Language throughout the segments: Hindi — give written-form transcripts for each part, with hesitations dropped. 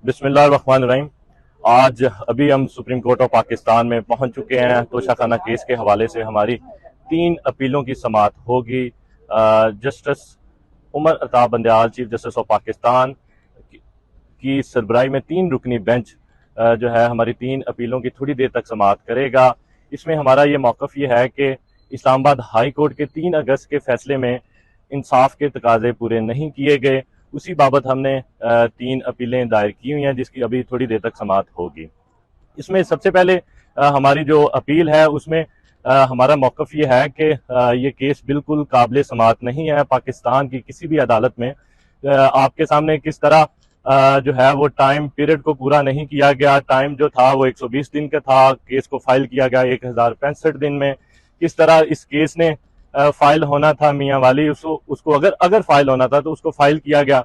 बिस्मिल्लाहिर्रहमानिर्रहीम। आज अभी हम सुप्रीम कोर्ट ऑफ पाकिस्तान में पहुंच चुके हैं। तोशाखाना केस के हवाले से हमारी 3 अपीलों की समाअत होगी। Justice Umar Ata Bandial, chief justice of Pakistan की सरबराही में 3 रुकनी बेंच जो है हमारी 3 अपीलों की थोड़ी देर तक समाअत करेगा। इसमें हमारा ये मौक़िफ़ ये है कि इस्लामाबाद हाई कोर्ट के 3 अगस्त के फैसले में इंसाफ के तकाजे पूरे नहीं किए गए। उसी बाबत हमने 3 अपीलें दायर की हुई हैं, जिसकी अभी थोड़ी देर तक समाअत होगी। इसमें सबसे पहले हमारी जो अपील है उसमें हमारा मौक़िफ़ ये है कि ये केस बिल्कुल काबिल समाअत नहीं है। पाकिस्तान की किसी भी अदालत में आपके सामने किस तरह जो है वो टाइम पीरियड को पूरा नहीं किया गया। टाइम जो था वो 120 दिन का था। केस को फाइल किया गया 1065 दिन में। किस तरह इस केस ने फाइल होना था मियाँ वाली, उसको अगर फाइल होना था तो उसको फाइल किया गया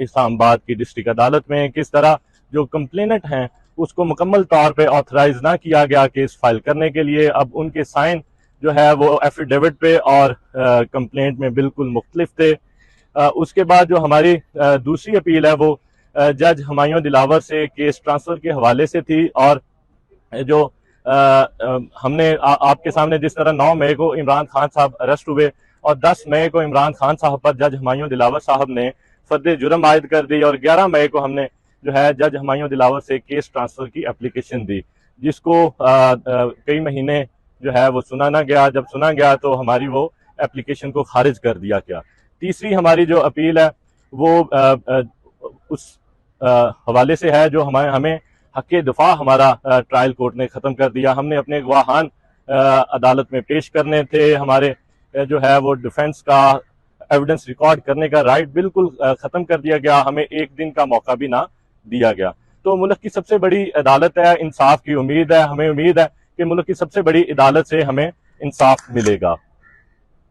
इस्लामाबाद की डिस्ट्रिक्ट अदालत में। किस तरह जो कंप्लेनेंट हैं उसको मुकम्मल तौर पे ऑथराइज ना किया गया केस फाइल करने के लिए। अब उनके साइन जो है वो एफिडेविट पे और कंप्लेंट में बिल्कुल मुख्तलिफ थे। उसके बाद जो हमारी दूसरी अपील है वो जज हुमायूं दिलावर से केस ट्रांसफर के हवाले से थी। और जो हमने आपके सामने जिस तरह 9 मई को इमरान खान साहब अरेस्ट हुए और 10 मई को इमरान खान साहब पर जज हुमायूं दिलावर साहब ने फर्द जुर्म आयद कर दी, और 11 मई को हमने जो है जज हुमायूं दिलावर से केस ट्रांसफर की एप्लीकेशन दी, जिसको कई महीने जो है वो सुना ना गया। जब सुना गया तो हमारी वो एप्लीकेशन को खारिज कर दिया गया। तीसरी हमारी जो अपील है वो उस हवाले से है जो हमें हक़ दफा हमारा ट्रायल कोर्ट ने ख़त्म कर दिया। हमने अपने गवाहान अदालत में पेश करने थे। हमारे जो है वो डिफेंस का एविडेंस रिकॉर्ड करने का राइट बिल्कुल ख़त्म कर दिया गया। हमें एक दिन का मौका भी ना दिया गया। तो मुल्क की सबसे बड़ी अदालत है, इंसाफ की उम्मीद है। हमें उम्मीद है कि मुल्क की सबसे बड़ी अदालत से हमें इंसाफ मिलेगा।